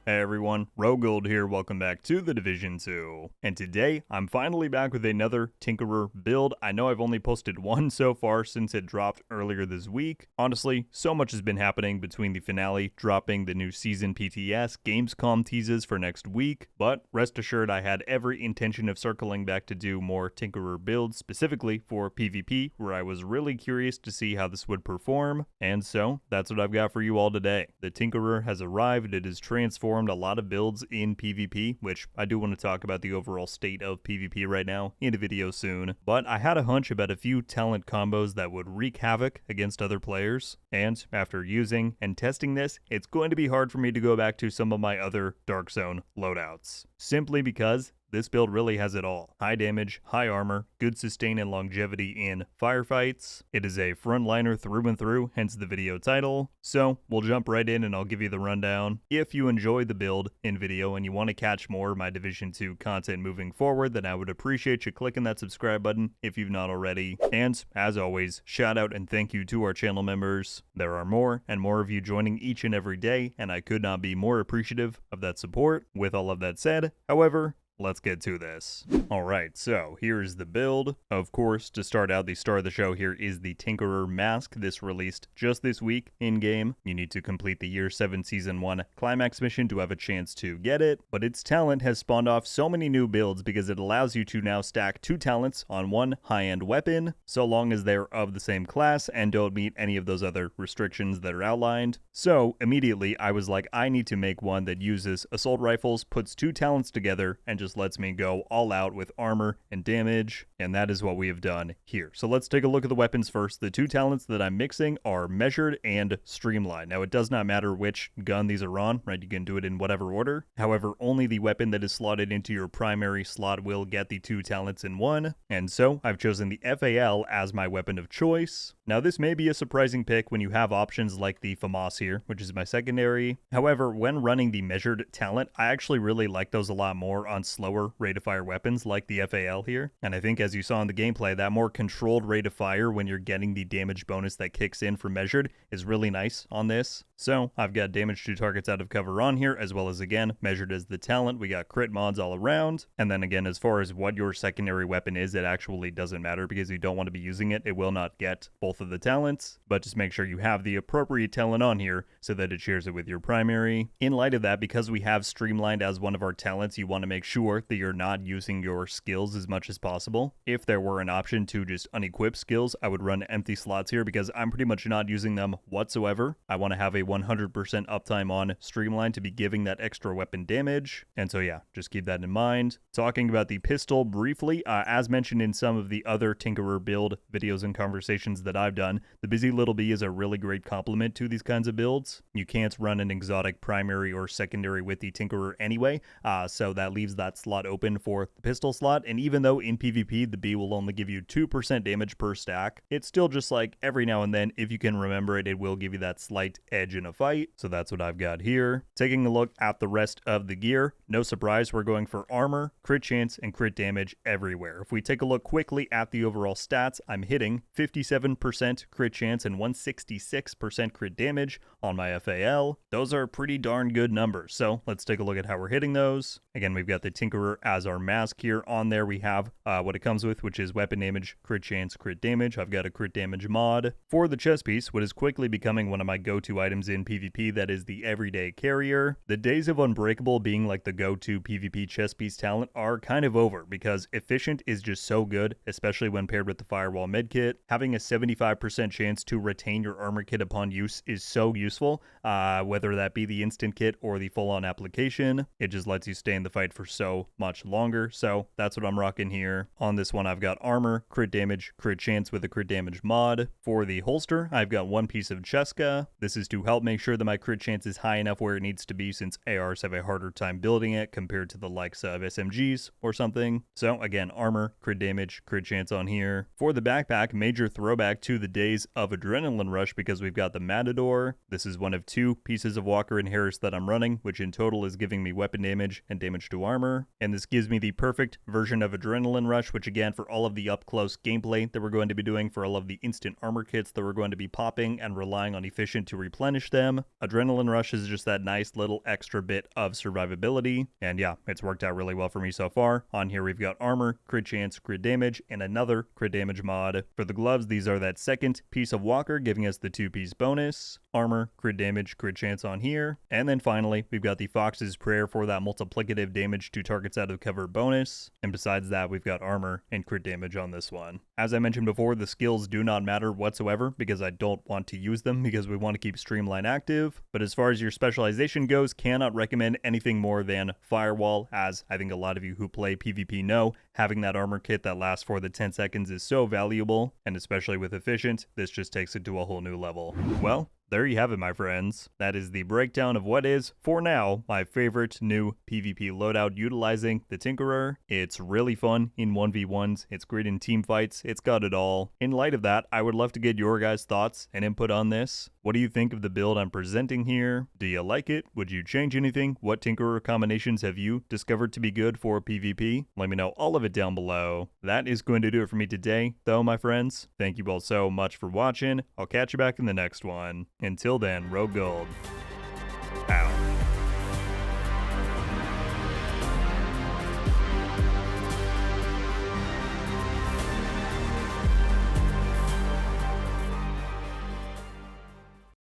Hey everyone, RogueGold here, welcome back to the Division 2. And today, I'm finally back with another Tinkerer build. I know I've only posted one so far since it dropped earlier this week. Honestly, so much has been happening between the finale, dropping the new season PTS, Gamescom teases for next week, but rest assured I had every intention of circling back to do more Tinkerer builds, specifically for PvP, where I was really curious to see how this would perform. And so, that's what I've got for you all today. The Tinkerer has arrived, it is transformed a lot of builds in PvP, which I do want to talk about the overall state of PvP right now in a video soon, but I had a hunch about a few talent combos that would wreak havoc against other players, and after using and testing this, it's going to be hard for me to go back to some of my other Dark Zone loadouts, simply because this build really has it all. High damage, high armor, good sustain and longevity in firefights. It is a frontliner through and through, hence the video title. So we'll jump right in and I'll give you the rundown. If you enjoyed the build in video and you want to catch more of my Division 2 content moving forward, then I would appreciate you clicking that subscribe button if you've not already. And as always, shout out and thank you to our channel members. There are more and more of you joining each and every day, and I could not be more appreciative of that support. With all of that said, however, let's get to this. Alright, so here's the build. Of course, to start out, the star of the show here is the Tinkerer mask. This released just this week in-game. You need to complete the Year 7 Season 1 climax mission to have a chance to get it, but its talent has spawned off so many new builds because it allows you to now stack 2 talents on one high-end weapon, so long as they're of the same class and don't meet any of those other restrictions that are outlined. So immediately I was like, I need to make one that uses assault rifles, puts 2 talents together, and just lets me go all out with armor and damage, and that is what we have done here. So let's take a look at the weapons first. The 2 talents that I'm mixing are Measured and Streamlined. Now it does not matter which gun these are on, right? You can do it in whatever order. However, only the weapon that is slotted into your primary slot will get the 2 talents in one, and so I've chosen the FAL as my weapon of choice. Now this may be a surprising pick when you have options like the FAMAS here, which is my secondary. However, when running the Measured talent, I actually really like those a lot more on slower rate of fire weapons like the FAL here. And I think as you saw in the gameplay, that more controlled rate of fire when you're getting the damage bonus that kicks in from Measured is really nice on this. So I've got damage to targets out of cover on here, as well as again, Measured as the talent. We got crit mods all around. And then again, as far as what your secondary weapon is, it actually doesn't matter because you don't want to be using it. It will not get both of the talents, but just make sure you have the appropriate talent on here so that it shares it with your primary. In light of that, because we have Streamlined as one of our talents, you want to make sure that you're not using your skills as much as possible. If there were an option to just unequip skills, I would run empty slots here because I'm pretty much not using them whatsoever. I want to have a 100% uptime on Streamlined to be giving that extra weapon damage. And so yeah, just keep that in mind. Talking about the pistol briefly, as mentioned in some of the other Tinkerer build videos and conversations that I've done, the Busy Little Bee is a really great complement to these kinds of builds. You can't run an exotic primary or secondary with the Tinkerer anyway, so that leaves that slot open for the pistol slot. And even though in PvP the Bee will only give you 2% damage per stack, it's still just like every now and then, if you can remember it, it will give you that slight edge damage in a fight, so that's what I've got here. Taking a look at the rest of the gear, no surprise, we're going for armor, crit chance, and crit damage everywhere. If we take a look quickly at the overall stats, I'm hitting 57% crit chance and 166% crit damage on my FAL. Those are pretty darn good numbers, so let's take a look at how we're hitting those. Again, we've got the Tinkerer as our mask here. On there we have what it comes with, which is weapon damage, crit chance, crit damage. I've got a crit damage mod. For the chest piece, what is quickly becoming one of my go-to items in PvP, that is the everyday carrier. The days of Unbreakable being like the go-to PvP chest piece talent are kind of over, because efficient is just so good, especially when paired with the firewall medkit. Having a 75% chance to retain your armor kit upon use is so useful, whether that be the instant kit or the full-on application. It just lets you stay in the fight for so much longer, so that's what I'm rocking here. On this one, I've got armor, crit damage, crit chance with a crit damage mod. For the holster, I've got one piece of Sascha. This is to help make sure that my crit chance is high enough where it needs to be, since ARs have a harder time building it compared to the likes of SMGs or something. So again, armor, crit damage, crit chance on here. For the backpack, major throwback to the days of Adrenaline Rush, because we've got the Matador. This is one of two pieces of Walker and Harris that I'm running, which in total is giving me weapon damage and damage to armor. And this gives me the perfect version of Adrenaline Rush, which again, for all of the up-close gameplay that we're going to be doing, for all of the instant armor kits that we're going to be popping and relying on efficient to replenish them, Adrenaline Rush is just that nice little extra bit of survivability. And yeah, it's worked out really well for me so far. On here we've got armor, crit chance, crit damage, and another crit damage mod. For the gloves, these are that second piece of Walker, giving us the 2-piece bonus. Armor, crit damage, crit chance on here. And then finally, we've got the Fox's Prayer for that multiplicative damage to targets out of cover bonus. And besides that, we've got armor and crit damage on this one. As I mentioned before, the skills do not matter whatsoever, because I don't want to use them, because we want to keep Streamline active. But as far as your specialization goes, cannot recommend anything more than Firewall, as I think a lot of you who play PvP know, having that armor kit that lasts for the 10 seconds is so valuable, and especially with Efficient, this just takes it to a whole new level. Well, there you have it, my friends. That is the breakdown of what is, for now, my favorite new PvP loadout utilizing the Tinkerer. It's really fun in 1v1s, it's great in team fights, it's got it all. In light of that, I would love to get your guys' thoughts and input on this. What do you think of the build I'm presenting here? Do you like it? Would you change anything? What Tinkerer combinations have you discovered to be good for PvP? Let me know all of it down below. That is going to do it for me today, though, my friends. Thank you all so much for watching. I'll catch you back in the next one. Until then, RogueGold out.